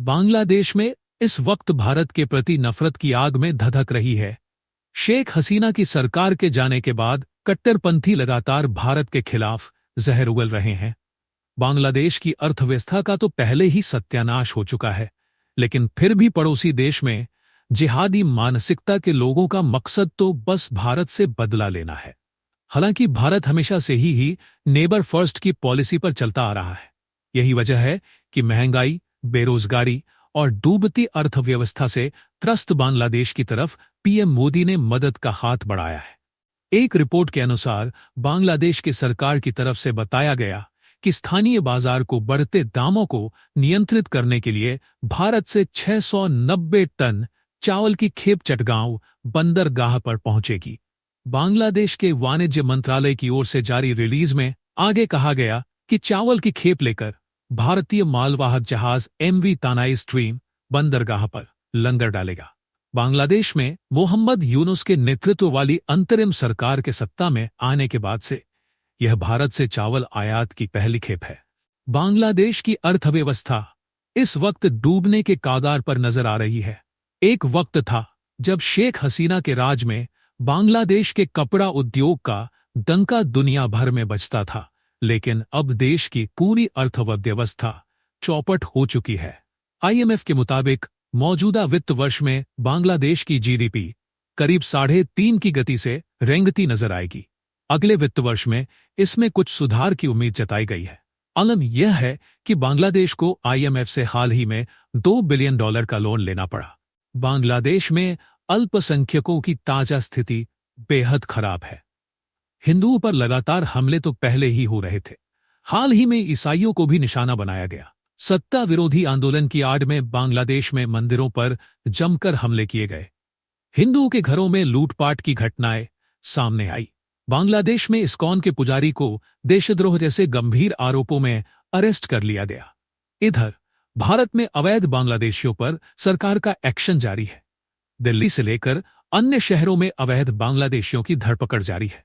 बांग्लादेश में इस वक्त भारत के प्रति नफरत की आग में धधक रही है। शेख हसीना की सरकार के जाने के बाद कट्टरपंथी लगातार भारत के खिलाफ जहर उगल रहे हैं। बांग्लादेश की अर्थव्यवस्था का तो पहले ही सत्यानाश हो चुका है, लेकिन फिर भी पड़ोसी देश में जिहादी मानसिकता के लोगों का मकसद तो बस भारत से बदला लेना है। हालांकि भारत हमेशा से ही नेबर फर्स्ट की पॉलिसी पर चलता आ रहा है। यही वजह है कि महंगाई, बेरोजगारी और डूबती अर्थव्यवस्था से त्रस्त बांग्लादेश की तरफ पीएम मोदी ने मदद का हाथ बढ़ाया है। एक रिपोर्ट के अनुसार बांग्लादेश की सरकार की तरफ से बताया गया कि स्थानीय बाजार को बढ़ते दामों को नियंत्रित करने के लिए भारत से 690 टन चावल की खेप चटगांव बंदरगाह पर पहुंचेगी। बांग्लादेश के वाणिज्य मंत्रालय की ओर से जारी रिलीज में आगे कहा गया कि चावल की खेप लेकर भारतीय मालवाहक जहाज एमवी तानाई स्ट्रीम बंदरगाह पर लंगर डालेगा। बांग्लादेश में मोहम्मद यूनुस के नेतृत्व वाली अंतरिम सरकार के सत्ता में आने के बाद से यह भारत से चावल आयात की पहली खेप है। बांग्लादेश की अर्थव्यवस्था इस वक्त डूबने के कगार पर नजर आ रही है। एक वक्त था जब शेख हसीना के राज में बांग्लादेश के कपड़ा उद्योग का डंका दुनिया भर में बजता था, लेकिन अब देश की पूरी अर्थव्यवस्था चौपट हो चुकी है। आईएमएफ के मुताबिक मौजूदा वित्त वर्ष में बांग्लादेश की जीडीपी करीब 3.5 की गति से रेंगती नजर आएगी। अगले वित्त वर्ष में इसमें कुछ सुधार की उम्मीद जताई गई है। आलम यह है कि बांग्लादेश को आईएमएफ से हाल ही में $2 बिलियन का लोन लेना पड़ा। बांग्लादेश में अल्पसंख्यकों की ताजा स्थिति बेहद खराब है। हिंदुओं पर लगातार हमले तो पहले ही हो रहे थे, हाल ही में ईसाइयों को भी निशाना बनाया गया। सत्ता विरोधी आंदोलन की आड़ में बांग्लादेश में मंदिरों पर जमकर हमले किए गए। हिंदुओं के घरों में लूटपाट की घटनाएं सामने आई। बांग्लादेश में इस्कॉन के पुजारी को देशद्रोह जैसे गंभीर आरोपों में अरेस्ट कर लिया गया। इधर भारत में अवैध बांग्लादेशियों पर सरकार का एक्शन जारी है। दिल्ली से लेकर अन्य शहरों में अवैध बांग्लादेशियों की धरपकड़ जारी है।